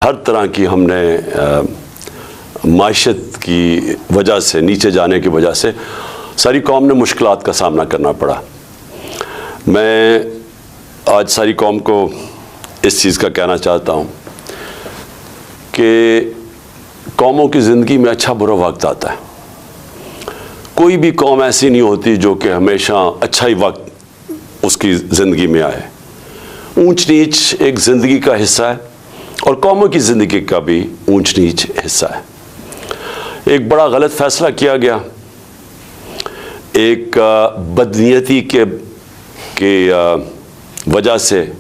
हर तरह की हमने मायशत की वजह से, नीचे जाने की वजह से सारी कौम ने मुश्किलात का सामना करना पड़ा। मैं आज सारी कौम को इस चीज़ का कहना चाहता हूँ कि कौमों की ज़िंदगी में अच्छा बुरा वक्त आता है। कोई भी कौम ऐसी नहीं होती जो कि हमेशा अच्छा ही वक्त उसकी ज़िंदगी में आए। ऊंच नीच एक ज़िंदगी का हिस्सा है और कौमों की ज़िंदगी का भी ऊंच नीच हिस्सा है। एक बड़ा गलत फ़ैसला किया गया, एक बदनीयती के वजह से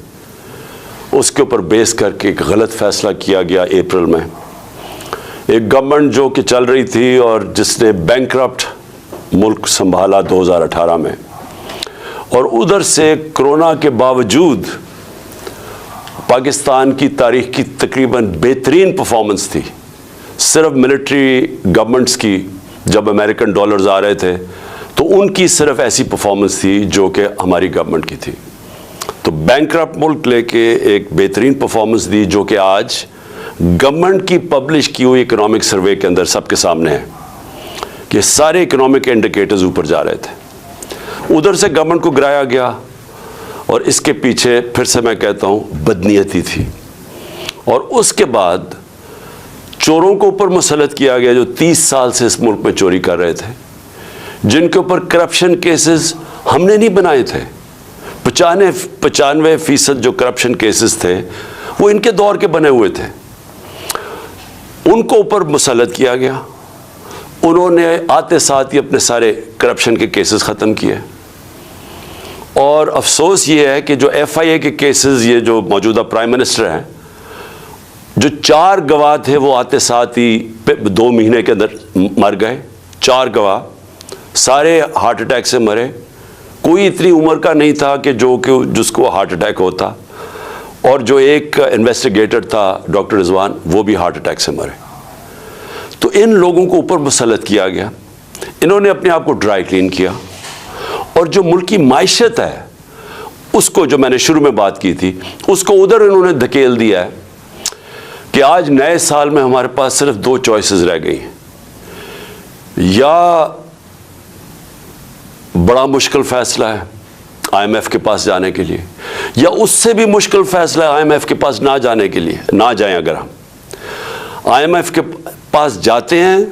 उसके ऊपर बेस करके एक गलत फ़ैसला किया गया। अप्रैल में एक गवर्नमेंट जो कि चल रही थी और जिसने बैंकरप्ट मुल्क संभाला 2018 में, और उधर से कोरोना के बावजूद पाकिस्तान की तारीख की तकरीबन बेहतरीन परफॉर्मेंस थी। सिर्फ मिलिट्री गवर्नमेंट्स की, जब अमेरिकन डॉलर्स आ रहे थे तो उनकी सिर्फ ऐसी परफॉर्मेंस थी जो कि हमारी गवर्नमेंट की थी। तो बैंकरप्ट मुल्क लेके एक बेहतरीन परफॉर्मेंस दी, जो कि आज गवर्नमेंट की पब्लिश की हुई इकोनॉमिक सर्वे के अंदर सबके सामने है कि सारे इकोनॉमिक इंडिकेटर्स ऊपर जा रहे थे। उधर से गवर्नमेंट को गिराया गया और इसके पीछे फिर से मैं कहता हूँ बदनीयती थी। और उसके बाद चोरों को ऊपर मुसल्लत किया गया जो 30 साल से इस मुल्क में चोरी कर रहे थे, जिनके ऊपर करप्शन केसेस हमने नहीं बनाए थे। 95% जो करप्शन केसेस थे वो इनके दौर के बने हुए थे। उनको ऊपर मुसल्लत किया गया। उन्होंने आते साथ ही अपने सारे करप्शन के केसेस ख़त्म किए। और अफसोस ये है कि जो FIA के केसेस, ये जो मौजूदा प्राइम मिनिस्टर हैं, जो 4 गवाह थे वो आते साथ ही 2 महीने के अंदर मर गए। 4 गवाह सारे हार्ट अटैक से मरे। कोई इतनी उम्र का नहीं था कि जिसको हार्ट अटैक होता। और जो एक इन्वेस्टिगेटर था डॉक्टर रिजवान, वो भी हार्ट अटैक से मरे। तो इन लोगों को ऊपर मुसल्लत किया गया। इन्होंने अपने आप को ड्राई क्लीन किया और जो मुल्क की मायशत है उसको, जो मैंने शुरू में बात की थी, उसको उधर इन्होंने धकेल दिया है कि आज नए साल में हमारे पास सिर्फ 2 चॉइसेस रह गई हैं। या बड़ा मुश्किल फ़ैसला है IMF के पास जाने के लिए, या उससे भी मुश्किल फ़ैसला है IMF के पास ना जाने के लिए। ना जाएं। अगर हम IMF के पास जाते हैं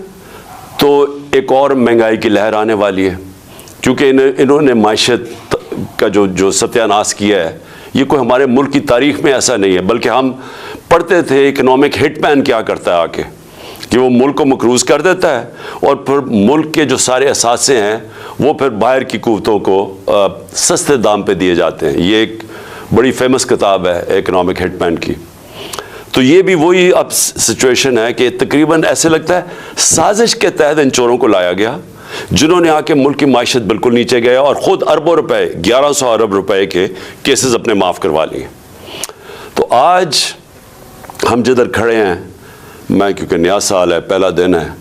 तो एक और महंगाई की लहर आने वाली है, क्योंकि इन्होंने मायशत का जो सत्यानाश किया है, ये कोई हमारे मुल्क की तारीख में ऐसा नहीं है। बल्कि हम पढ़ते थे इकोनॉमिक हिटमैन क्या करता है आके, कि वो मुल्क को मकरूज़ कर देता है और फिर मुल्क के जो सारे असासे हैं वो फिर बाहर की कुव्वतों को सस्ते दाम पे दिए जाते हैं। ये एक बड़ी फेमस किताब है इकोनॉमिक हिटमैन की। तो ये भी वही अब सिचुएशन है कि तकरीबन ऐसे लगता है साजिश के तहत इन चोरों को लाया गया, जिन्होंने आके मुल्क की मायशत बिल्कुल नीचे गया और ख़ुद अरबों रुपए, 1100 अरब रुपए के केसेस अपने माफ़ करवा लिए। तो आज हम जिधर खड़े हैं, मैं, क्योंकि नया साल है, पहला दिन है,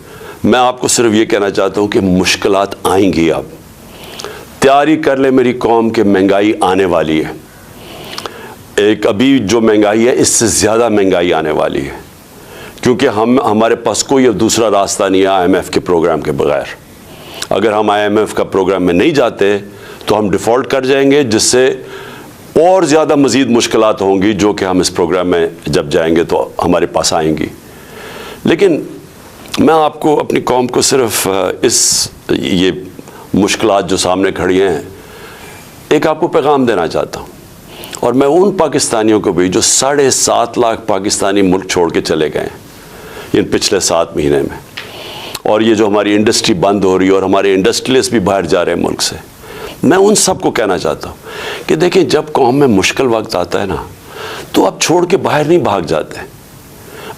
मैं आपको सिर्फ ये कहना चाहता हूँ कि मुश्किलात आएंगी। अब तैयारी कर ले मेरी कौम के महंगाई आने वाली है। एक अभी जो महंगाई है, इससे ज़्यादा महंगाई आने वाली है, क्योंकि हमारे पास कोई अब दूसरा रास्ता नहीं है IMF के प्रोग्राम के बगैर। अगर हम IMF का प्रोग्राम में नहीं जाते तो हम डिफ़ॉल्ट कर जाएंगे, जिससे और ज़्यादा मज़ीद मुश्किलात होंगी जो कि हम इस प्रोग्राम में जब जाएंगे तो हमारे पास आएंगी। लेकिन मैं आपको, अपनी कौम को, सिर्फ ये मुश्किलात जो सामने खड़ी हैं, एक आपको पैगाम देना चाहता हूँ। और मैं उन पाकिस्तानियों को भी जो 7.5 लाख पाकिस्तानी मुल्क छोड़ के चले गए इन पिछले 7 महीने में, और ये जो हमारी इंडस्ट्री बंद हो रही है और हमारे इंडस्ट्रियलिस्ट भी बाहर जा रहे हैं मुल्क से, मैं उन सब को कहना चाहता हूँ कि देखिए, जब कौम में मुश्किल वक्त आता है ना, तो आप छोड़ के बाहर नहीं भाग जाते,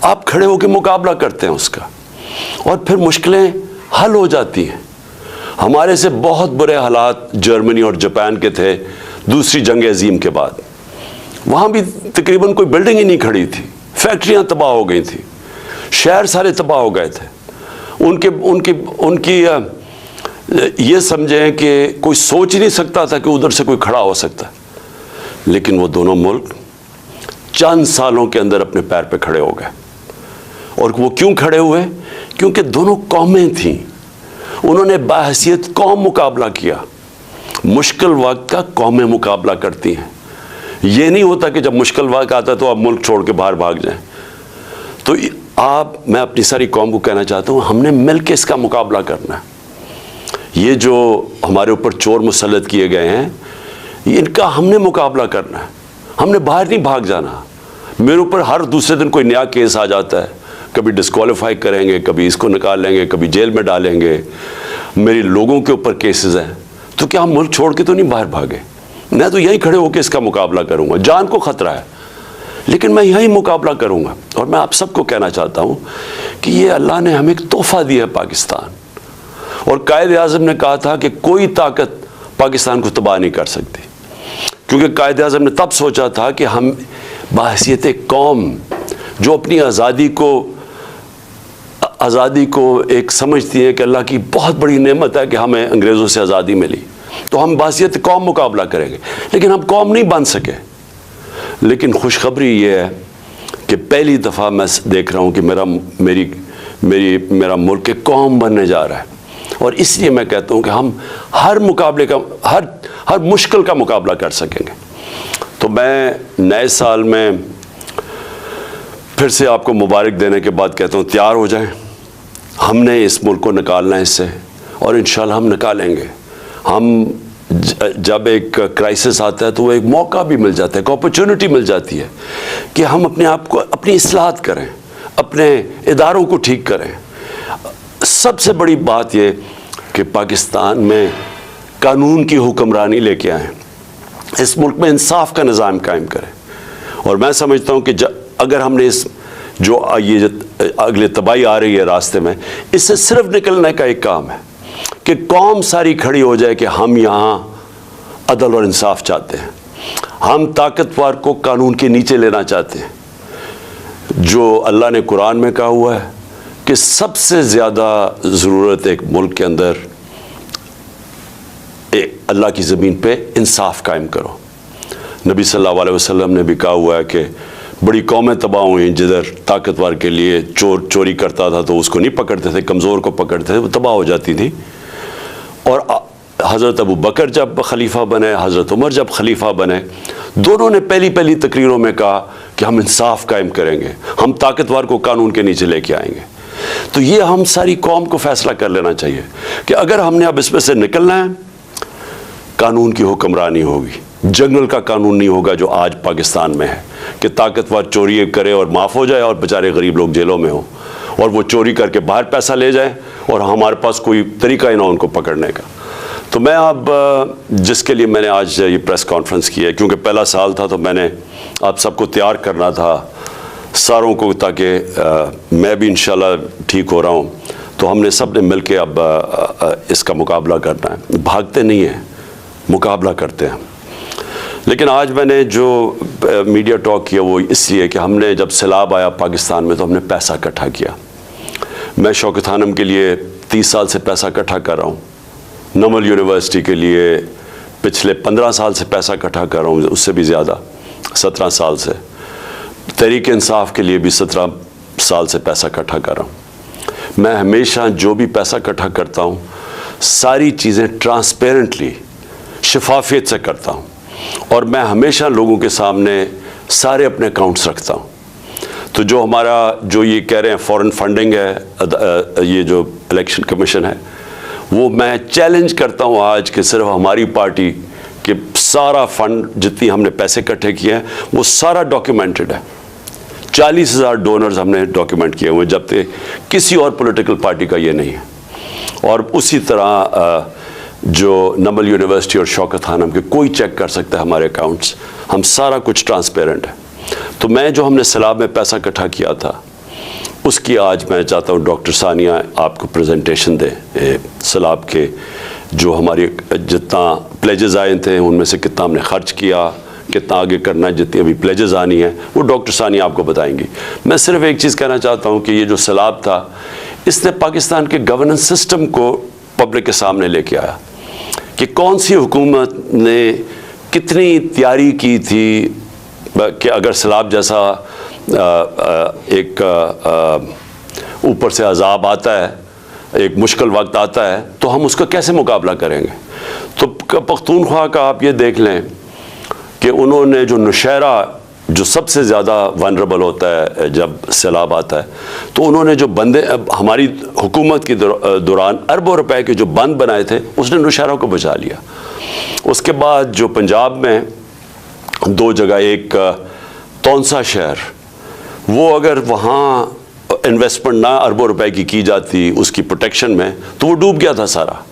आप खड़े होकर मुकाबला करते हैं उसका, और फिर मुश्किलें हल हो जाती हैं। हमारे से बहुत बुरे हालात जर्मनी और जापान के थे दूसरी जंग अजीम के बाद। वहाँ भी तकरीबन कोई बिल्डिंग ही नहीं खड़ी थी, फैक्ट्रियाँ तबाह हो गई थी, शहर सारे तबाह हो गए थे। उनकी ये समझें कि कोई सोच ही नहीं सकता था कि उधर से कोई खड़ा हो सकता है। लेकिन वो दोनों मुल्क चंद सालों के अंदर अपने पैर पे खड़े हो गए। और वो क्यों खड़े हुए? क्योंकि दोनों कौमें थीं, उन्होंने बाहैसियत कौम मुकाबला किया। मुश्किल वक्त का कौमें मुकाबला करती हैं। ये नहीं होता कि जब मुश्किल वक्त आता है तो आप मुल्क छोड़ के बाहर भाग जाएं। तो मैं अपनी सारी कौम को कहना चाहता हूँ, हमने मिल के इसका मुकाबला करना है। ये जो हमारे ऊपर चोर मुसल्लत किए गए हैं, इनका हमने मुकाबला करना है। हमने बाहर नहीं भाग जाना। मेरे ऊपर हर दूसरे दिन कोई नया केस आ जाता है, कभी डिस्क्वालीफाई करेंगे, कभी इसको निकाल लेंगे, कभी जेल में डालेंगे, मेरे लोगों के ऊपर केसेस हैं। तो क्या हम मुल्क छोड़ के तो नहीं बाहर भागे? मैं तो यहीं खड़े होकर इसका मुकाबला करूँगा। जान को ख़तरा है लेकिन मैं यही मुकाबला करूँगा। और मैं आप सबको कहना चाहता हूँ कि ये अल्लाह ने हमें एक तोहफ़ा दिया है पाकिस्तान, और कायद आज़म ने कहा था कि कोई ताकत पाकिस्तान को तबाह नहीं कर सकती, क्योंकि कायद आज़म ने तब सोचा था कि हम बाहैसियत कौम जो अपनी आज़ादी को एक समझती है कि अल्लाह की बहुत बड़ी नेमत है कि हमें अंग्रेज़ों से आज़ादी मिली, तो हम बाहैसियत कौम मुकाबला करेंगे। लेकिन हम कौम नहीं बन सके। लेकिन खुशखबरी ये है कि पहली दफ़ा मैं देख रहा हूँ कि मेरा मुल्क एक कौम बनने जा रहा है। और इसलिए मैं कहता हूँ कि हम हर मुकाबले का, हर मुश्किल का मुकाबला कर सकेंगे। तो मैं नए साल में फिर से आपको मुबारक देने के बाद कहता हूँ, तैयार हो जाएं। हमने इस मुल्क को निकालना है इससे, और इंशाल्लाह हम निकालेंगे। हम जब एक क्राइसिस आता है तो वो एक मौका भी मिल जाता है, एक अपॉर्चुनिटी मिल जाती है कि हम अपने आप को, अपनी इस्लाहत करें, अपने इदारों को ठीक करें। सबसे बड़ी बात ये कि पाकिस्तान में कानून की हुक्मरानी लेके आएँ, इस मुल्क में इंसाफ का निज़ाम कायम करें। और मैं समझता हूँ कि अगर हमने ये अगले तबाही आ रही है रास्ते में, इससे सिर्फ निकलने का एक काम है कि कौम सारी खड़ी हो जाए कि हम यहाँ अदल और इंसाफ चाहते हैं। हम ताकतवर को कानून के नीचे लेना चाहते हैं। जो अल्लाह ने कुरान में कहा हुआ है कि सबसे ज़्यादा ज़रूरत एक मुल्क के अंदर अल्लाह की ज़मीन पे इंसाफ कायम करो। नबी सल्लल्लाहु अलैहि वसल्लम ने भी कहा हुआ है कि बड़ी कौमें तबाह हुई जिधर ताकतवर के लिए चोरी करता था तो उसको नहीं पकड़ते थे, कमज़ोर को पकड़ते थे, वो तबाह हो जाती थी। और हज़रत अबू बकर जब खलीफा बने, हज़रत उमर जब खलीफा बने, दोनों ने पहली तकरीरों में कहा कि हम इंसाफ कायम करेंगे, हम ताकतवर को कानून के नीचे लेके आएंगे। तो ये हम सारी कौम को फ़ैसला कर लेना चाहिए कि अगर हमने अब इसमें से निकलना है, कानून की हुक्मरानी होगी, जंगल का कानून नहीं होगा जो आज पाकिस्तान में है कि ताकतवर चोरी करे और माफ़ हो जाए और बेचारे गरीब लोग जेलों में हो, और वो चोरी करके बाहर पैसा ले जाए और हमारे पास कोई तरीका ही ना उनको पकड़ने का। तो मैं अब जिसके लिए मैंने आज ये प्रेस कॉन्फ्रेंस की है, क्योंकि पहला साल था तो मैंने आप सबको तैयार करना था सारों को, ताकि मैं भी इंशाल्लाह ठीक हो रहा हूँ। तो हमने सब ने मिल के अब इसका मुकाबला करना है। भागते नहीं हैं, मुकाबला करते हैं। लेकिन आज मैंने जो मीडिया टॉक किया वो इसलिए कि हमने जब सैलाब आया पाकिस्तान में तो हमने पैसा इकट्ठा किया। मैं शौकत खानम के लिए 30 साल से पैसा इकट्ठा कर रहा हूँ, नमल यूनिवर्सिटी के लिए पिछले 15 साल से पैसा इकट्ठा कर रहा हूँ, उससे भी ज़्यादा 17 साल से। तहरीक इंसाफ के लिए भी 17 साल से पैसा इकट्ठा कर रहा हूँ। मैं हमेशा जो भी पैसा इकट्ठा करता हूँ सारी चीज़ें ट्रांसपेरेंटली, शफाफियत से करता हूँ, और मैं हमेशा लोगों के सामने सारे अपने अकाउंट्स रखता हूँ। तो जो हमारा जो ये कह रहे हैं फॉरेन फंडिंग है, ये जो इलेक्शन कमीशन है, वो मैं चैलेंज करता हूँ आज कि सिर्फ हमारी पार्टी के सारा फंड, जितनी हमने पैसे इकट्ठे किए हैं, वो सारा डॉक्यूमेंटेड है। 40,000 डोनर्स हमने डॉक्यूमेंट किए हुए, जबकि किसी और पॉलिटिकल पार्टी का ये नहीं है। और उसी तरह जो नमल यूनिवर्सिटी और शौकत खानम के कोई चेक कर सकता है हमारे अकाउंट्स, हम सारा कुछ ट्रांसपेरेंट है। तो मैं जो हमने सैलाब में पैसा इकट्ठा किया था उसकी आज मैं चाहता हूँ डॉक्टर सानिया आपको प्रेजेंटेशन दे सैलाब के, जो हमारी जितना प्लेजेस आए थे उनमें से कितना हमने खर्च किया, कितना आगे करना है, जितनी अभी प्लेजेस आनी है वो डॉक्टर सानिया आपको बताएंगी। मैं सिर्फ एक चीज़ कहना चाहता हूँ कि ये जो सैलाब था इसने पाकिस्तान के गवर्नेंस सिस्टम को पब्लिक के सामने लेके आया कि कौन सी हुकूमत ने कितनी तैयारी की थी कि अगर सैलाब जैसा एक ऊपर से अजाब आता है, एक मुश्किल वक्त आता है, तो हम उसका कैसे मुकाबला करेंगे। तो पख्तूनख्वा का आप ये देख लें कि उन्होंने जो नौशहरा जो सबसे ज़्यादा वनरेबल होता है जब सैलाब आता है, तो उन्होंने जो बंदे हमारी हुकूमत के दौरान अरबों रुपए के जो बंद बनाए थे, उसने नौशहरा को बचा लिया। उसके बाद जो पंजाब में 2 जगह, एक तौंसा शहर, वो अगर वहाँ इन्वेस्टमेंट ना अरबों रुपए की जाती उसकी प्रोटेक्शन में, तो वो डूब गया था सारा।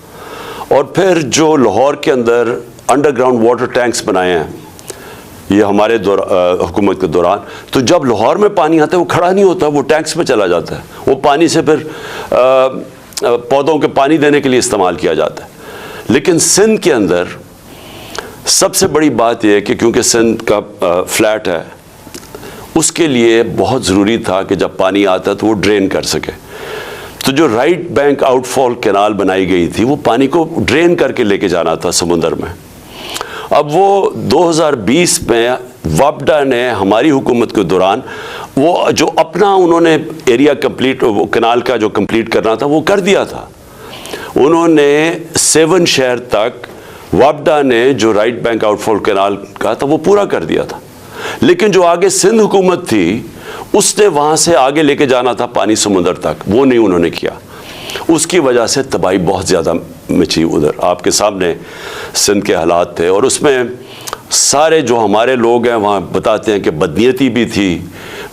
और फिर जो लाहौर के अंदर अंडरग्राउंड वाटर टैंक्स बनाए हैं, ये हमारे हुकूमत के दौरान, तो जब लाहौर में पानी आता है वो खड़ा नहीं होता, वो टैंक्स में चला जाता है। वो पानी से फिर पौधों के पानी देने के लिए इस्तेमाल किया जाता है। लेकिन सिंध के अंदर सबसे बड़ी बात यह है कि क्योंकि सिंध का फ्लैट है, उसके लिए बहुत ज़रूरी था कि जब पानी आता है तो वो ड्रेन कर सके। तो जो राइट बैंक आउटफॉल कैनाल बनाई गई थी, वो पानी को ड्रेन करके लेके जाना था समुंदर में। अब वो 2020 में वापडा ने हमारी हुकूमत के दौरान वो जो अपना उन्होंने एरिया कंप्लीट, वो कैनाल का जो कंप्लीट करना था वो कर दिया था। उन्होंने 7 शहर तक वापडा ने जो राइट बैंक आउटफॉल कैनाल का था वो पूरा कर दिया था। लेकिन जो आगे सिंध हुकूमत थी, उसने वहाँ से आगे लेके जाना था पानी समुंदर तक, वो नहीं उन्होंने किया। उसकी वजह से तबाही बहुत ज़्यादा मची। उधर आपके सामने सिंध के हालात थे, और उसमें सारे जो हमारे लोग हैं वहाँ बताते हैं कि बदनीयती भी थी,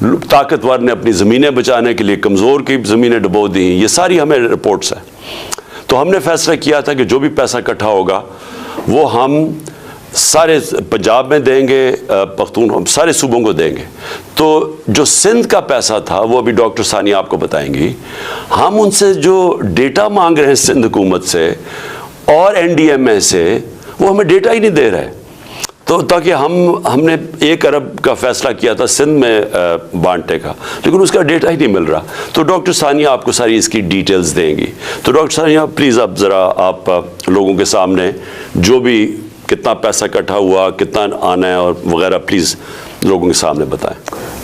ताकतवर ने अपनी ज़मीनें बचाने के लिए कमज़ोर की ज़मीनें डुबो दी। ये सारी हमें रिपोर्ट्स हैं। तो हमने फ़ैसला किया था कि जो भी पैसा इकट्ठा होगा वो हम सारे पंजाब में देंगे, पख्तून सारे सूबों को देंगे। तो जो सिंध का पैसा था वो अभी डॉक्टर सानिया आपको बताएंगी। हम उनसे जो डेटा मांग रहे हैं सिंध हुकूमत से और NDMA से, वो हमें डेटा ही नहीं दे रहे। तो ताकि हमने 1 अरब का फैसला किया था सिंध में बांटने का, लेकिन उसका डेटा ही नहीं मिल रहा। तो डॉक्टर सानिया आपको सारी इसकी डिटेल्स देंगी। तो डॉक्टर सानिया प्लीज़ अब ज़रा आप लोगों के सामने जो भी कितना पैसा इकट्ठा हुआ, कितना आना है और वगैरह प्लीज़ लोगों के सामने बताएं।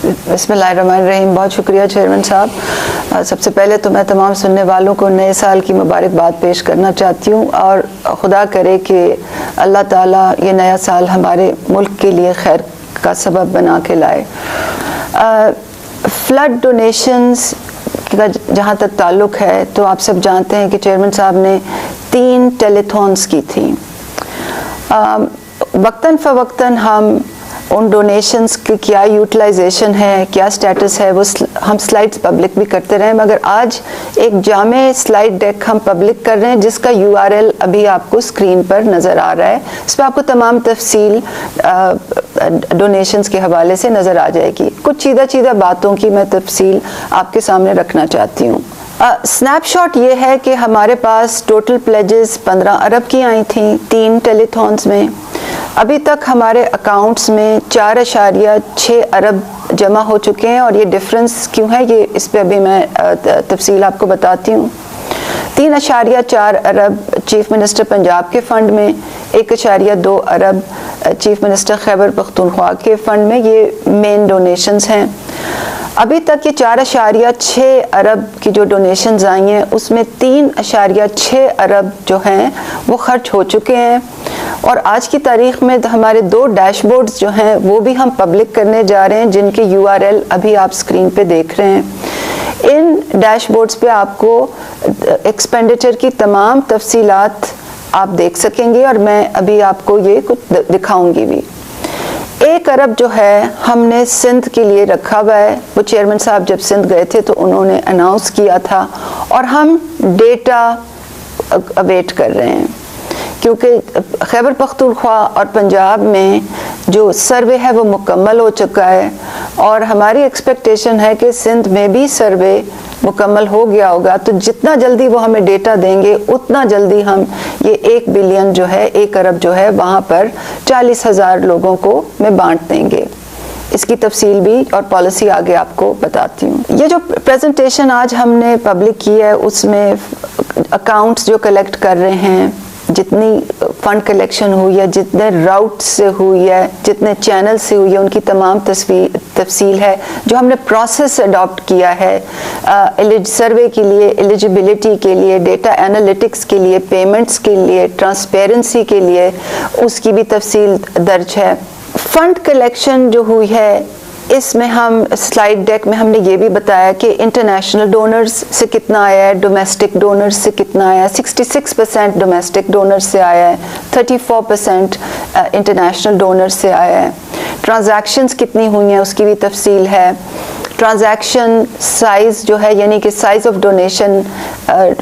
बिस्मिल्लाहिर्रहमानिर्रहीम। बहुत शुक्रिया चेयरमैन साहब। सबसे पहले तो मैं तमाम सुनने वालों को नए साल की मुबारकबाद पेश करना चाहती हूँ, और खुदा करे कि अल्लाह ताला ये नया साल हमारे मुल्क के लिए खैर का सबब बना के लाए। फ्लड डोनेशंस का जहाँ तक ताल्लुक़ है, तो आप सब जानते हैं कि चेयरमैन साहब ने 3 टेलीथॉन्स की थी। वक्तन फ़वक्तन हम उन डोनेशंस की क्या यूटिलाइजेशन है, क्या स्टेटस है, वो हम स्लाइड्स पब्लिक भी करते रहे, मगर आज एक जामे स्लाइड डेक हम पब्लिक कर रहे हैं जिसका URL अभी आपको स्क्रीन पर नज़र आ रहा है। इस पर आपको तमाम तफसील डोनेशंस के हवाले से नज़र आ जाएगी। कुछ सीधा बातों की मैं तफसील आपके सामने रखना चाहती हूँ। स्नैपशॉट ये है कि हमारे पास टोटल प्लेजेस 15 अरब की आई थी 3 टेलीथॉन्स में। अभी तक हमारे अकाउंट्स में 4.6 अरब जमा हो चुके हैं, और ये डिफरेंस क्यों है ये इस पे अभी मैं तफसील आपको बताती हूँ। 3.4 अरब चीफ मिनिस्टर पंजाब के फ़ंड में, 1.2 अरब चीफ मिनिस्टर खैबर पख्तूनख्वा के फ़ंड में, ये मेन डोनेशंस हैं। अभी तक ये 4.6 अरब की जो डोनेशंस आई हैं, उसमें 3.6 अरब जो हैं वो खर्च हो चुके हैं। और आज की तारीख़ में हमारे 2 डैशबोर्ड्स जो हैं वो भी हम पब्लिक करने जा रहे हैं, जिनके URL अभी आप स्क्रीन पे देख रहे हैं। इन डैशबोर्ड्स पे आपको एक्सपेंडिचर की तमाम तफसीलात आप देख सकेंगे, और मैं अभी आपको ये कुछ दिखाऊंगी भी। 1 अरब जो है हमने सिंध के लिए रखा हुआ है। वो चेयरमैन साहब जब सिंध गए थे तो उन्होंने अनाउंस किया था, और हम डेटा अवेट कर रहे हैं, क्योंकि खैबर पख्तूनख्वा और पंजाब में जो सर्वे है वो मुकम्मल हो चुका है, और हमारी एक्सपेक्टेशन है कि सिंध में भी सर्वे मुकम्मल हो गया होगा। तो जितना जल्दी वो हमें डेटा देंगे, उतना जल्दी हम ये 1 बिलियन जो है, 1 अरब जो है, वहाँ पर 40,000 लोगों को में बांट देंगे। इसकी तफसील भी और पॉलिसी आगे आपको बताती हूँ। ये जो प्रेजेंटेशन आज हमने पब्लिक की है, उसमें अकाउंट्स जो कलेक्ट कर रहे हैं, जितनी फ़ंड कलेक्शन हुई है, जितने राउट से हुई है, जितने चैनल से हुई है, उनकी तमाम तफसील है। जो हमने प्रोसेस अडॉप्ट किया है सर्वे के लिए, एलिजिबिलिटी के लिए, डेटा एनालिटिक्स के लिए, पेमेंट्स के लिए, ट्रांसपेरेंसी के लिए, उसकी भी तफसील दर्ज है। फ़ंड कलेक्शन जो हुई है, इसमें हम स्लाइड डेक में हमने ये भी बताया कि इंटरनेशनल डोनर्स से कितना आया है, डोमेस्टिक डोनर्स से कितना आया है। 66% डोमेस्टिक डोनर्स से आया है, 34% इंटरनेशनल डोनर्स से आया है। ट्रांजैक्शंस कितनी हुई हैं उसकी भी तफसील है। ट्रांजैक्शन साइज़ जो है, यानी कि size of donation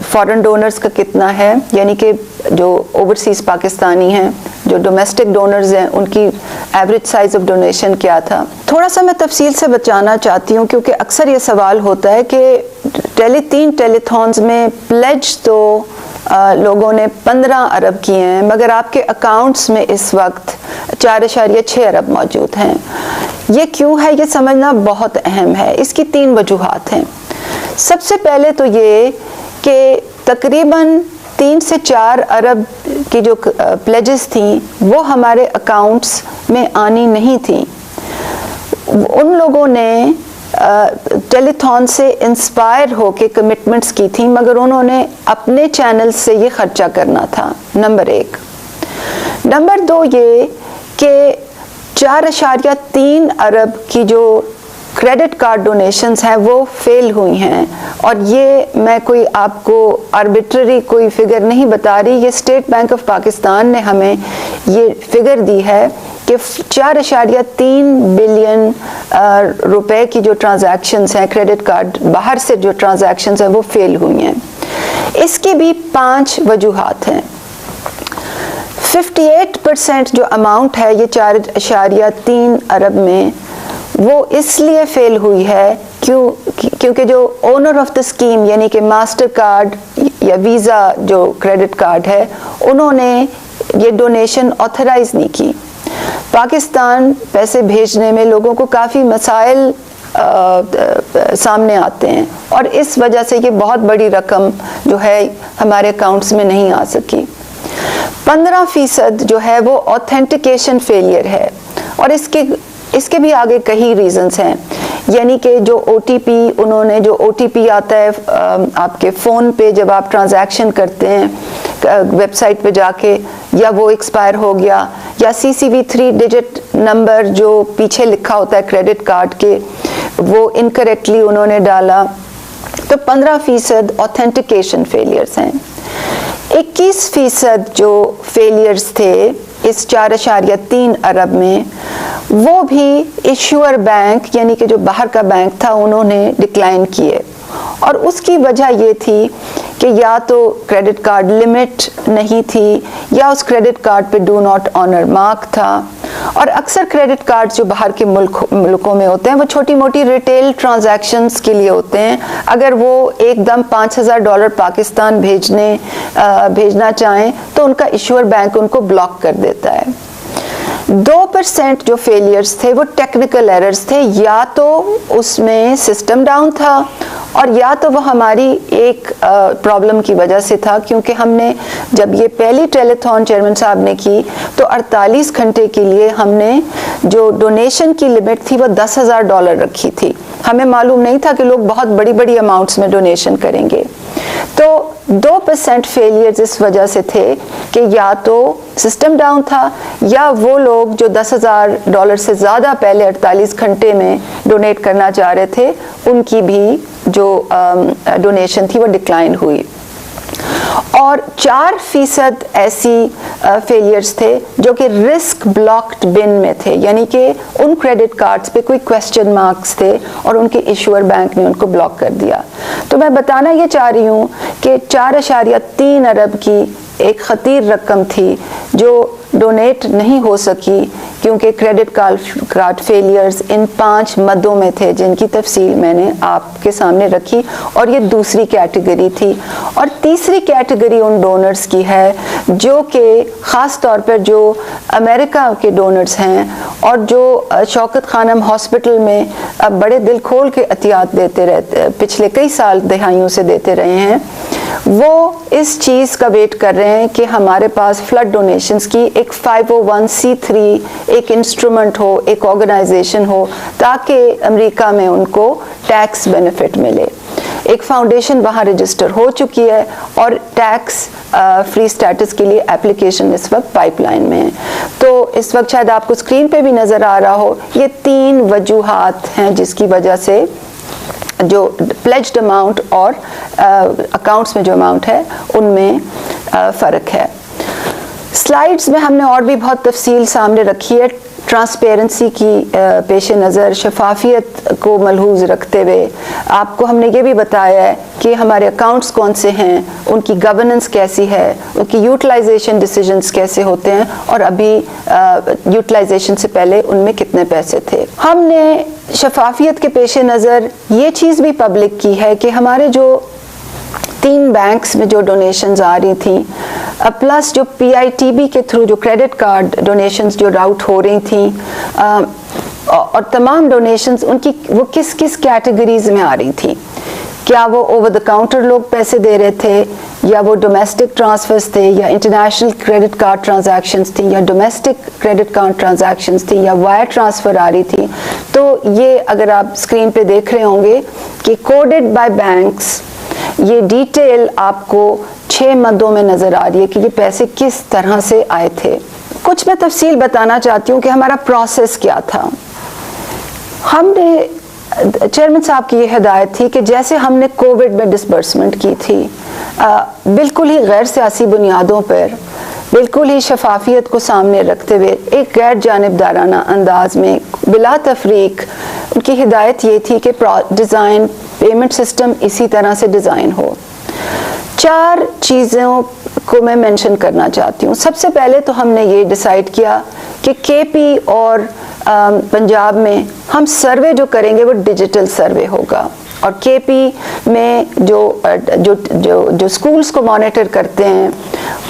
foreign donors का कितना है, यानी कि जो ओवरसीज़ पाकिस्तानी हैं, जो डोमेस्टिक डोनर्स हैं, उनकी एवरेज साइज़ ऑफ डोनेशन क्या था। थोड़ा सा मैं तफसील से बचाना चाहती हूँ क्योंकि अक्सर ये सवाल होता है कि 3 टेलीथॉन्स में प्लेज तो लोगों ने 15 अरब किए हैं, मगर आपके अकाउंट्स में इस वक्त 4.6 अरब मौजूद हैं। ये क्यों है, ये समझना बहुत अहम है। इसकी 3 वजूहात हैं। सबसे पहले तो ये कि तकरीबन 3 से 4 अरब की जो प्लेजेस थी वो हमारे अकाउंट्स में आनी नहीं थी। उन लोगों ने टेलीथॉन से इंस्पायर होके कमिटमेंट्स की थी, मगर उन्होंने अपने चैनल से ये खर्चा करना था, नंबर 1। नंबर 2 ये कि 4.3 अरब की जो क्रेडिट कार्ड डोनेशंस हैं वो फेल हुई हैं। और ये मैं कोई आपको आर्बिट्ररी कोई फिगर नहीं बता रही, ये स्टेट बैंक ऑफ पाकिस्तान ने हमें ये फिगर दी है कि 4.3 बिलियन रुपए की जो ट्रांजैक्शंस हैं, क्रेडिट कार्ड बाहर से जो ट्रांजैक्शंस हैं वो फेल हुई हैं। इसकी भी 5 वजूहात हैं। 58% जो अमाउंट है ये 4.3 अरब में, वो इसलिए फेल हुई है क्योंकि जो ओनर ऑफ द स्कीम यानी कि मास्टर कार्ड या वीज़ा जो क्रेडिट कार्ड है, उन्होंने ये डोनेशन ऑथराइज नहीं की। पाकिस्तान पैसे भेजने में लोगों को काफ़ी मसाइल सामने आते हैं और इस वजह से ये बहुत बड़ी रकम जो है हमारे अकाउंट्स में नहीं आ सकी। 15% जो है वो ऑथेंटिकेशन फेलियर है और इसके भी आगे कई रीजंस हैं, यानी कि जो OTP उन्होंने जो OTP आता है आपके फ़ोन पे जब आप ट्रांजैक्शन करते हैं वेबसाइट पे जाके, या वो एक्सपायर हो गया, या CCV 3 डिजिट नंबर जो पीछे लिखा होता है क्रेडिट कार्ड के वो इनकरेक्टली उन्होंने डाला। तो 15% ऑथेंटिकेशन फेलियर्स हैं। 21% जो फेलियर्स थे इस 4.3 अरब में, वो भी इश्यूअर बैंक यानी कि जो बाहर का बैंक था उन्होंने डिक्लाइन किए। और उसकी वजह ये थी कि या तो क्रेडिट कार्ड लिमिट नहीं थी या उस क्रेडिट कार्ड पे डू नॉट ऑनर मार्क था। और अक्सर क्रेडिट कार्ड जो बाहर के मुल्कों में होते हैं वो छोटी मोटी रिटेल ट्रांजैक्शंस के लिए होते हैं। अगर वो एकदम $5,000 पाकिस्तान भेजना चाहें तो उनका इश्यूअर बैंक उनको ब्लॉक कर देता है। 2% जो फेलियर्स थे वो टेक्निकल एरर्स थे, या तो उसमें सिस्टम डाउन था और या तो वो हमारी एक प्रॉब्लम की वजह से था, क्योंकि हमने जब ये पहली टेलीथॉन चेयरमैन साहब ने की तो 48 घंटे के लिए हमने जो डोनेशन की लिमिट थी वो $10,000 रखी थी। हमें मालूम नहीं था कि लोग बहुत बड़ी बड़ी अमाउंट्स में डोनेशन करेंगे। तो 2% फेलियर्स इस वजह से थे कि या तो सिस्टम डाउन था या वो लोग जो $10,000 से ज़्यादा पहले 48 घंटे में डोनेट करना चाह रहे थे उनकी भी जो डोनेशन थी वो डिक्लाइन हुई। और 4% ऐसी फेलियर्स थे जो कि रिस्क ब्लॉक्ड बिन में थे, यानी कि उन क्रेडिट कार्ड्स पे कोई क्वेश्चन मार्क्स थे और उनके इश्यूअर बैंक ने उनको ब्लॉक कर दिया। तो मैं बताना ये चाह रही हूँ कि 4.3 अरब की एक खतीर रकम थी जो डोनेट नहीं हो सकी क्योंकि क्रेडिट कार्ड फेलियर्स इन 5 मदों में थे जिनकी तफसील मैंने आपके सामने रखी, और ये दूसरी कैटेगरी थी। और तीसरी कैटेगरी उन डोनर्स की है जो कि ख़ास तौर पर जो अमेरिका के डोनर्स हैं और जो शौकत खानम हॉस्पिटल में बड़े दिल खोल के अतियात देते रहते, पिछले कई साल दहाइयों से देते रहे हैं। वो इस चीज़ का वेट कर रहे हैं कि हमारे पास फ्लड डोनेशंस की एक 501c3 एक इंस्ट्रूमेंट हो, एक ऑर्गेनाइजेशन हो, ताकि अमेरिका में उनको टैक्स बेनिफिट मिले। एक फाउंडेशन वहाँ रजिस्टर हो चुकी है और टैक्स फ्री स्टेटस के लिए एप्लीकेशन इस वक्त पाइपलाइन में है। तो इस वक्त शायद आपको स्क्रीन पे भी नज़र आ रहा हो, ये 3 वजूहात हैं जिसकी वजह से जो प्लेज्ड अमाउंट और अकाउंट्स में जो अमाउंट है उनमें फ़र्क है। स्लाइड्स में हमने और भी बहुत तफसील सामने रखी है। ट्रांसपेरेंसी की पेश नज़र शफाफियत को मलहूज़ रखते हुए आपको हमने ये भी बताया है कि हमारे अकाउंट्स कौन से हैं, उनकी गवर्नेंस कैसी है, उनकी यूटिलाइजेशन डिसीजंस कैसे होते हैं और अभी यूटिलाइजेशन से पहले उनमें कितने पैसे थे। हमने शफाफियत के पेश नज़र ये चीज़ भी पब्लिक की है कि हमारे जो 3 बैंक्स में जो डोनेशंस आ रही थी प्लस जो PITB के थ्रू जो क्रेडिट कार्ड डोनेशंस जो राउट हो रही थी और तमाम डोनेशंस उनकी वो किस किस कैटेगरीज में आ रही थी। क्या वो ओवर द काउंटर लोग पैसे दे रहे थे, या वो डोमेस्टिक ट्रांसफर्स थे, या इंटरनेशनल क्रेडिट कार्ड ट्रांजैक्शंस थी, या डोमेस्टिक क्रेडिट कार्ड ट्रांजैक्शंस थी, या वायर ट्रांसफ़र आ रही थी। तो ये अगर आप स्क्रीन पे देख रहे होंगे कि कोडेड बाय बैंक्स, ये डिटेल आपको 6 मदों में नज़र आ रही है कि ये पैसे किस तरह से आए थे। कुछ मैं तफसील बताना चाहती हूँ कि हमारा प्रोसेस क्या था। हमने चेयरमैन साहब की ये हिदायत थी कि जैसे हमने कोविड में डिसबर्समेंट की थी, बिल्कुल ही गैर सियासी बुनियादों पर, बिल्कुल ही शफाफियत को सामने रखते हुए एक गैर जानिबदाराना अंदाज में बिला तफरीक उनकी हिदायत ये थी कि डिज़ाइन पेमेंट सिस्टम इसी तरह से डिज़ाइन हो। 4 चीज़ों को मैं मेंशन करना चाहती हूँ। सबसे पहले तो हमने ये डिसाइड किया कि KP और पंजाब में हम सर्वे जो करेंगे वो डिजिटल सर्वे होगा, और KP में जो स्कूल्स को मॉनिटर करते हैं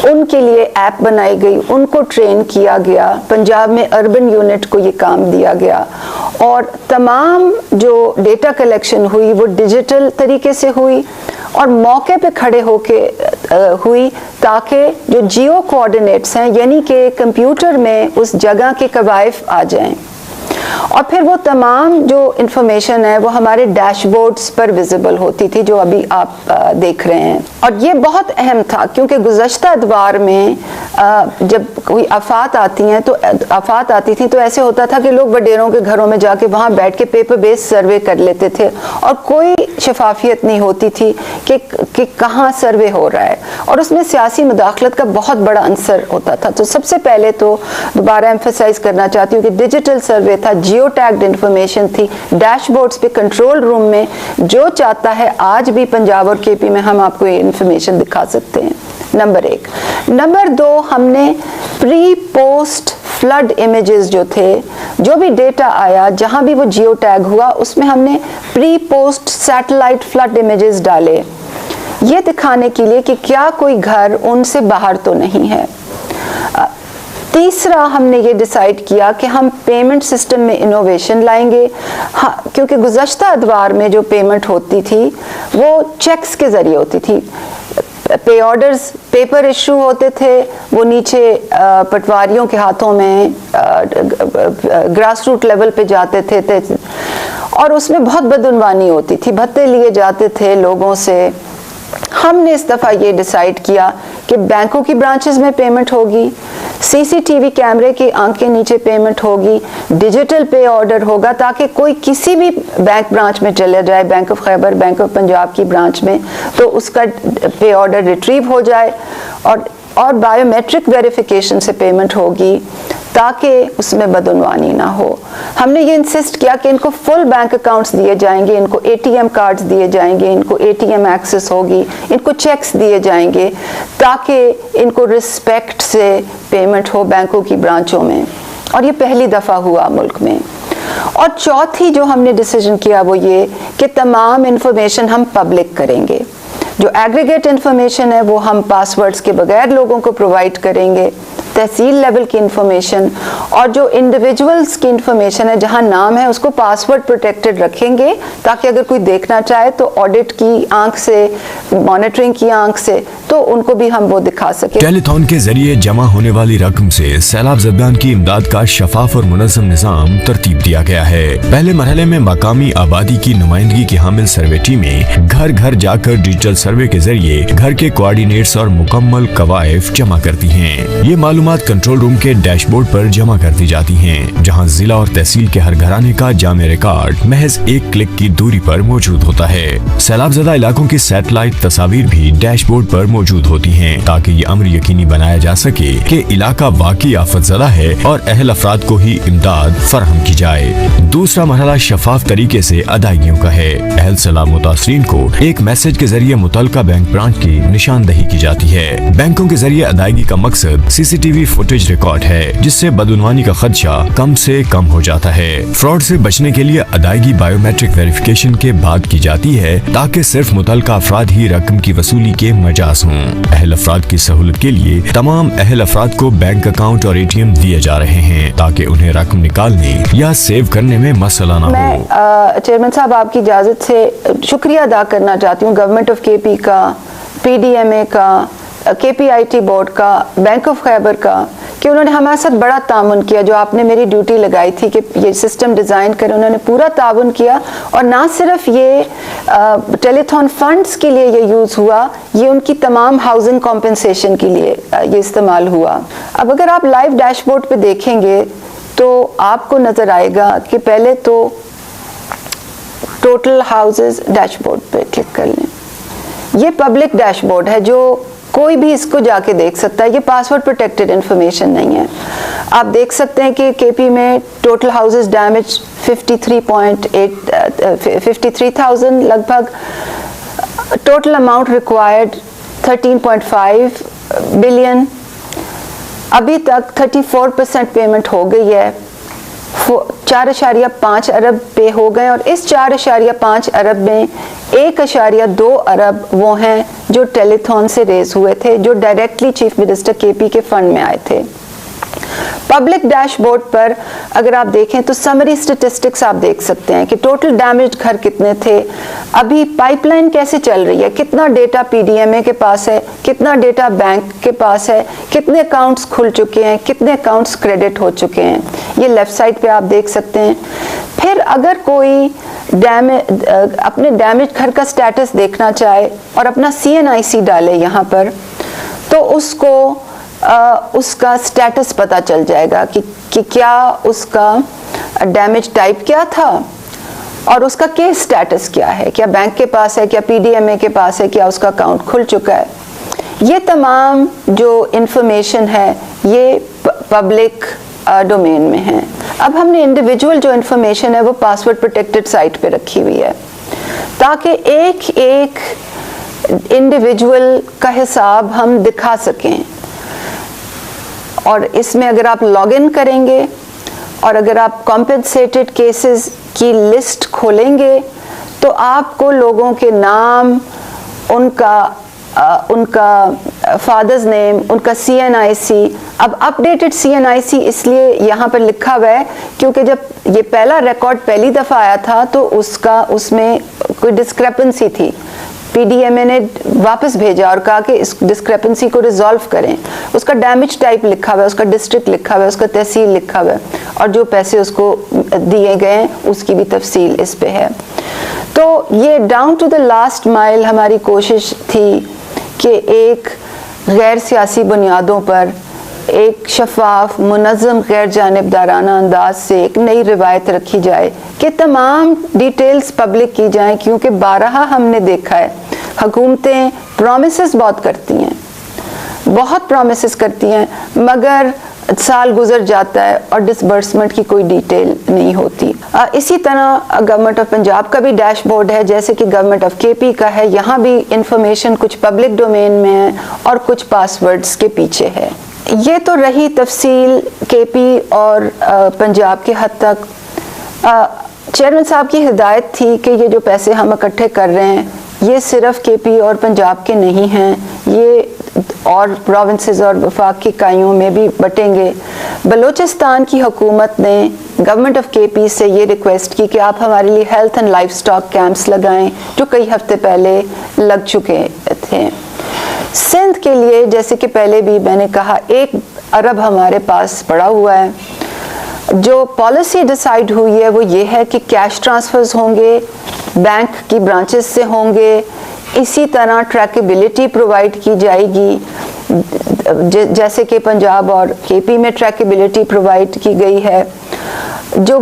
उनके लिए ऐप बनाई गई, उनको ट्रेन किया गया। पंजाब में अर्बन यूनिट को ये काम दिया गया और तमाम जो डेटा कलेक्शन हुई वो डिजिटल तरीके से हुई और मौके पे खड़े होके हुई, ताकि जो जियो कोऑर्डिनेट्स हैं यानी कि कंप्यूटर में उस जगह के कवायफ आ जाएं, और फिर वो तमाम जो इंफॉर्मेशन है वो हमारे डैशबोर्ड्स पर विजिबल होती थी, जो अभी आप देख रहे हैं। और ये बहुत अहम था क्योंकि गुज़श्ता अदवार में जब कोई आफात आती थी तो ऐसे होता था कि लोग वडेरों के घरों में जाके वहाँ बैठ के पेपर बेस्ड सर्वे कर लेते थे और कोई शफाफियत नहीं होती थी कि कहाँ सर्वे हो रहा है, और उसमें सियासी मुदाखलत का बहुत बड़ा अंसर होता था। तो सबसे पहले तो दोबारा एम्फसाइज करना चाहती हूँ कि डिजिटल सर्वे था, जियो टैग्ड इंफॉर्मेशन थी, डैशबोर्ड्स पे कंट्रोल रूम में जो चाहता है आज भी पंजाब और KP में हम आपको ये इंफॉर्मेशन दिखा सकते हैं। नंबर 1। नंबर 2, हमने प्री पोस्ट फ्लड इमेजेस जो थे, जो भी डेटा आया जहां भी वो जियो टैग हुआ उसमें हमने pre post satellite flood images डाले, ये दिखाने के लिए कि क्या कोई घर उनसे बाहर तो नहीं है। तीसरा, हमने ये डिसाइड किया कि हम पेमेंट सिस्टम में इनोवेशन लाएंगे। हाँ, क्योंकि गुज़श्ता अदवार में जो पेमेंट होती थी वो चेक्स के ज़रिए होती थी। पे ऑर्डर्स पेपर इशू होते थे, वो नीचे पटवारियों के हाथों में ग्रास रूट लेवल पे जाते थे और उसमें बहुत बदउनवानी होती थी, भत्ते लिए जाते थे लोगों से। हमने इस दफ़ा ये डिसाइड किया कि बैंकों की ब्रांचेस में पेमेंट होगी, CCTV कैमरे की आंख के नीचे पेमेंट होगी, डिजिटल पे ऑर्डर होगा, ताकि कोई किसी भी बैंक ब्रांच में चले जाए, bank of Khyber, bank of Punjab की ब्रांच में, तो उसका पे ऑर्डर रिट्रीव हो जाए और बायोमेट्रिक वेरिफिकेशन से पेमेंट होगी ताकि उसमें बदउनवानी ना हो। हमने ये इंसिस्ट किया कि इनको फुल बैंक अकाउंट्स दिए जाएंगे, इनको ATM कार्ड्स दिए जाएंगे, इनको ATM एक्सेस होगी, इनको चेक्स दिए जाएंगे ताकि इनको रिस्पेक्ट से पेमेंट हो बैंकों की ब्रांचों में, और ये पहली दफ़ा हुआ मुल्क में। और चौथी जो हमने डिसीजन किया वो ये कि तमाम इंफॉर्मेशन हम पब्लिक करेंगे। जो एग्रीगेट इंफॉर्मेशन है वो हम पासवर्ड्स के बगैर लोगों को प्रोवाइड करेंगे तहसील लेवल की इंफॉर्मेशन और जो इंडिविजुअल्स की इंफॉर्मेशन है, जहां नाम है, उसको पासवर्ड प्रोटेक्टेड रखेंगे ताकि अगर कोई देखना चाहे तो ऑडिट की आंख से, मॉनिटरिंग की आंख से, तो उनको भी हम वो दिखा सके। टेलीथॉन के जरिए जमा होने वाली रकम से सैलाब ज़दगान की इमदाद का शफाफ और मुनज़्ज़म निज़ाम तरतीब दिया गया है। पहले मरहले में मकामी आबादी की नुमाइंदगी की हामिल सर्वे टीमें घर घर जाकर डिजिटल सर्वे के जरिए घर के कोऑर्डिनेट्स और मुकम्मल कवायफ जमा करती हैं। ये मालूमात कंट्रोल रूम के डैशबोर्ड पर जमा कर दी जाती हैं, जहां जिला और तहसील के हर घराने का जामे रिकॉर्ड महज एक क्लिक की दूरी पर मौजूद होता है। सैलाबज़दा इलाकों की सैटेलाइट तस्वीर भी डैशबोर्ड पर मौजूद होती हैं, ताकि ये अमर यकीनी बनाया जा सके कि इलाका वाकई आफतज़दा है और अहल अफराद को ही इमदाद फराहम की जाए। दूसरा मरहला शफाफ तरीके से अदायगियों का है। अहल सलाम मुतासरीन को एक मैसेज के जरिए मुतल्लिका बैंक ब्रांच की निशानदही की जाती है। बैंकों के जरिए अदायगी का मकसद सीसीटीवी फुटेज रिकॉर्ड है, जिससे बदउनवानी का खदशा कम से कम हो जाता है। फ्रॉड से बचने के लिए अदायगी बायोमेट्रिक वेरिफिकेशन के बाद की जाती है, ताकि सिर्फ मुतल्लिका अफराद ही रकम की वसूली के मजाज हों। अहल अफराद की सहूलत के लिए तमाम अहल अफराद को बैंक अकाउंट और ATM दिए जा रहे हैं, ताकि उन्हें रकम निकालने या सेव करने में मसला ना हो। मैं चेयरमैन साहब आपकी इजाज़त से शुक्रिया अदा करना चाहती हूँ गवर्नमेंट ऑफ KP का, PDMA का, KPIT बोर्ड का, बैंक ऑफ खैबर का, कि उन्होंने हमारे साथ बड़ा ताउन किया। जो आपने मेरी ड्यूटी लगाई थी कि ये सिस्टम डिज़ाइन करें, उन्होंने पूरा ताउन किया। और ना सिर्फ ये टेलीथॉन फंड्स के लिए ये यूज़ हुआ, ये उनकी तमाम हाउसिंग कॉम्पनसेशन के लिए ये इस्तेमाल हुआ। अब अगर आप लाइव डैशबोर्ड पे देखेंगे तो आपको नज़र आएगा कि पहले तो टोटल हाउसेस डैशबोर्ड पे क्लिक कर लें। ये पब्लिक डैशबोर्ड है, जो कोई भी इसको जाके देख सकता है। ये पासवर्ड प्रोटेक्टेड इंफॉर्मेशन नहीं है। आप देख सकते हैं कि KP में टोटल हाउसेस डैमेज 53,000 लगभग, टोटल अमाउंट रिक्वायर्ड 13.5 बिलियन। अभी तक 34% पेमेंट हो गई है, 4.5 अरब पे हो गए, और इस 4.5 अरब में 1.2 अरब वो हैं जो टेलीथॉन से रेज हुए थे, जो डायरेक्टली चीफ मिनिस्टर KP के फंड में आए थे। पब्लिक डैशबोर्ड पर अगर आप देखें तो समरी स्टेटिस्टिक्स आप देख सकते हैं कि टोटल डैमेज घर कितने थे, अभी पाइपलाइन कैसे चल रही है, कितना डेटा PDMA के पास है, कितना डेटा बैंक के पास है, कितने अकाउंट्स खुल चुके हैं, कितने अकाउंट्स क्रेडिट हो चुके हैं, ये लेफ्ट साइड पे आप देख सकते हैं। फिर अगर कोई अपने डैमेज घर का स्टेटस देखना चाहे और अपना CNIC डाले यहाँ पर, तो उसको उसका स्टेटस पता चल जाएगा कि क्या उसका डैमेज टाइप क्या था और उसका केस स्टेटस क्या है, क्या बैंक के पास है, क्या PDMA के पास है, क्या उसका अकाउंट खुल चुका है। ये तमाम जो इंफॉर्मेशन है ये पब्लिक डोमेन में है। अब हमने इंडिविजुअल जो इंफॉर्मेशन है वो पासवर्ड प्रोटेक्टेड साइट पे रखी हुई है, ताकि एक एक इंडिविजुअल का हिसाब हम दिखा सकें। और इसमें अगर आप लॉगिन करेंगे और अगर आप कॉम्पेंसेटेड केसेस की लिस्ट खोलेंगे तो आपको लोगों के नाम, उनका फादर्स नेम, उनका CNIC, अब अपडेटेड CNIC इसलिए यहाँ पर लिखा हुआ है क्योंकि जब ये पहला रिकॉर्ड पहली दफ़ा आया था तो उसमें कोई डिस्क्रेपेंसी थी। PDMA ने वापस भेजा और कहा कि इस डिस्क्रेपेंसी को रिजॉल्व करें। उसका डैमेज टाइप लिखा हुआ है, उसका डिस्ट्रिक्ट लिखा हुआ है, उसका तहसील लिखा हुआ है, और जो पैसे उसको दिए गए हैं उसकी भी तफसील इस पे है। तो ये down to the last mile हमारी कोशिश थी कि एक गैर सियासी बुनियादों पर एक शफाफ, मुनज़्ज़म, गैर जानिबदाराना अंदाज से एक नई रिवायत रखी जाए कि तमाम डिटेल्स पब्लिक की जाएं, क्योंकि बारहा हमने देखा है हुकूमतें प्रॉमिसेस बहुत करती हैं, बहुत प्रॉमिसेस करती हैं, मगर साल गुजर जाता है और डिसबर्समेंट की कोई डिटेल नहीं होती। इसी तरह गवर्नमेंट ऑफ पंजाब का भी डैशबोर्ड है, जैसे कि गवर्नमेंट ऑफ KP का है। यहाँ भी इंफॉर्मेशन कुछ पब्लिक डोमेन में है और कुछ पासवर्ड्स के पीछे है। ये तो रही तफसील KP और पंजाब के हद तक। चेयरमैन साहब की हिदायत थी कि ये जो पैसे हम इकट्ठे कर रहे हैं ये सिर्फ KP और पंजाब के नहीं हैं, ये और प्रोविंसेस और वफाक की इकाइयों में भी बटेंगे। बलूचिस्तान की हुकूमत ने गवर्नमेंट ऑफ केपी से ये रिक्वेस्ट की कि आप हमारे लिए health and life stock camps लगाएं, जो कई हफ्ते पहले लग चुके थे। सिंध के लिए, जैसे कि पहले भी मैंने कहा, 1 अरब हमारे पास पड़ा हुआ है। जो पॉलिसी डिसाइड हुई है वो ये है कि कैश ट्रांसफर्स होंगे, बैंक की ब्रांचेस से होंगे, इसी तरह ट्रैकेबिलिटी प्रोवाइड की जाएगी, जैसे कि पंजाब और केपी में ट्रैकेबिलिटी प्रोवाइड की गई है। जो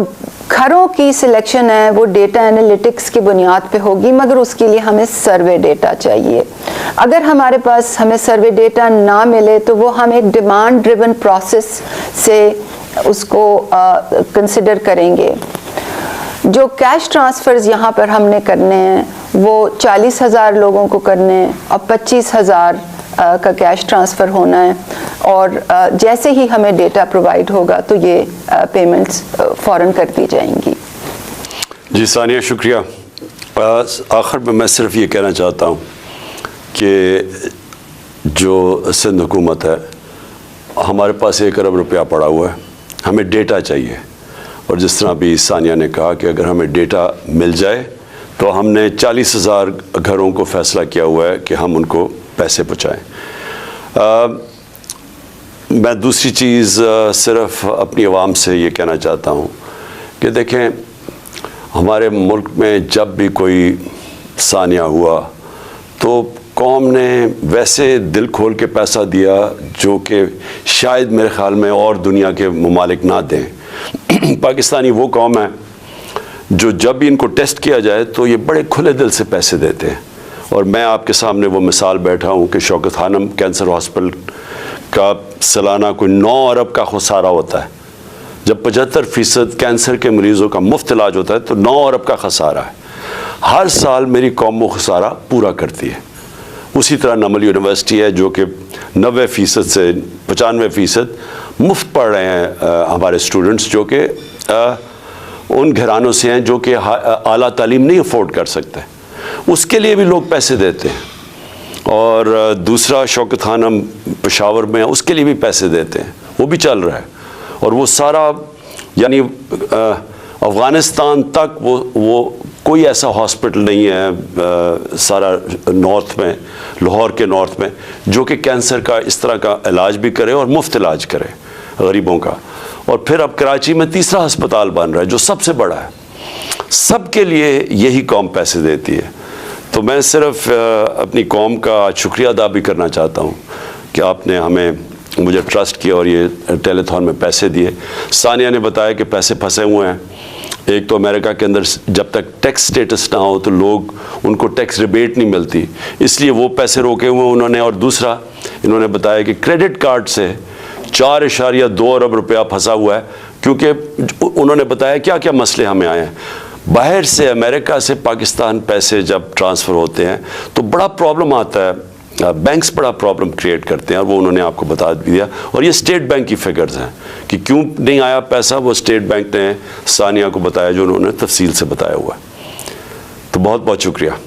घरों की सिलेक्शन है वो डेटा एनालिटिक्स की बुनियाद पे होगी, मगर उसके लिए हमें सर्वे डेटा चाहिए। अगर हमारे पास हमें सर्वे डेटा ना मिले तो वो हम एक डिमांड ड्रिवन प्रोसेस से उसको कंसिडर करेंगे। जो कैश ट्रांसफ़र्स यहाँ पर हमने करने हैं वो 40,000 लोगों को करने हैं और 25,000 का कैश ट्रांसफ़र होना है, और जैसे ही हमें डेटा प्रोवाइड होगा तो ये पेमेंट्स फ़ौरन कर दी जाएंगी। जी सानिया, शुक्रिया। आखिर में मैं सिर्फ ये कहना चाहता हूँ कि जो सिंध हुकूमत है, हमारे पास 1 अरब रुपया पड़ा हुआ है, हमें डेटा चाहिए। और जिस तरह अभी सानिया ने कहा कि अगर हमें डेटा मिल जाए तो हमने 40,000 घरों को फ़ैसला किया हुआ है कि हम उनको पैसे पहुँचाएँ। मैं दूसरी चीज़ सिर्फ अपनी आवाम से ये कहना चाहता हूँ कि देखें, हमारे मुल्क में जब भी कोई सानिया हुआ तो कौम ने वैसे दिल खोल के पैसा दिया जो कि शायद मेरे ख़्याल में और दुनिया के ममालिक ना दें। पाकिस्तानी वो कौम है जो जब भी इनको टेस्ट किया जाए तो ये बड़े खुले दिल से पैसे देते हैं। और मैं आपके सामने वो मिसाल बैठा हूँ कि शौकत खानम कैंसर हॉस्पिटल का सालाना कोई 9 अरब का खसारा होता है। जब 75% कैंसर के मरीज़ों का मुफ्त इलाज होता है तो 9 अरब का खसारा है। हर साल मेरी कौम वो खसारा पूरा करती है। उसी तरह नमल यूनिवर्सिटी है जो कि 90% से 95% मुफ्त पढ़ रहे हैं हमारे स्टूडेंट्स, जो कि उन घरानों से हैं जो कि आला तालीम नहीं अफोर्ड कर सकते, उसके लिए भी लोग पैसे देते हैं। और दूसरा शौकत खानम पेशावर में है, उसके लिए भी पैसे देते हैं, वो भी चल रहा है। और वो सारा यानी अफ़गानिस्तान तक वो कोई ऐसा हॉस्पिटल नहीं है सारा नॉर्थ में, लाहौर के नॉर्थ में, जो कि कैंसर का इस तरह का इलाज भी करे और मुफ्त इलाज करे गरीबों का। और फिर अब कराची में तीसरा अस्पताल बन रहा है जो सबसे बड़ा है। सबके लिए यही कौम पैसे देती है। तो मैं सिर्फ अपनी कौम का शुक्रिया अदा भी करना चाहता हूँ कि आपने मुझे ट्रस्ट किया और ये टेलीथॉन में पैसे दिए। सानिया ने बताया कि पैसे फंसे हुए हैं। एक तो अमेरिका के अंदर जब तक टैक्स स्टेटस ना हो तो लोग उनको टैक्स रिबेट नहीं मिलती, इसलिए वो पैसे रोके हुए उन्होंने। और दूसरा इन्होंने बताया कि क्रेडिट कार्ड से 4.2 अरब रुपया फंसा हुआ है, क्योंकि उन्होंने बताया क्या क्या मसले हमें आए हैं। बाहर से अमेरिका से पाकिस्तान पैसे जब ट्रांसफ़र होते हैं तो बड़ा प्रॉब्लम आता है, बैंक्स बड़ा प्रॉब्लम क्रिएट करते हैं, और वो उन्होंने आपको बता दिया। और ये स्टेट बैंक की फिगर्स हैं कि क्यों नहीं आया पैसा, वो स्टेट बैंक ने सानिया को बताया, जो उन्होंने तफसील से बताया हुआ है। तो बहुत बहुत शुक्रिया।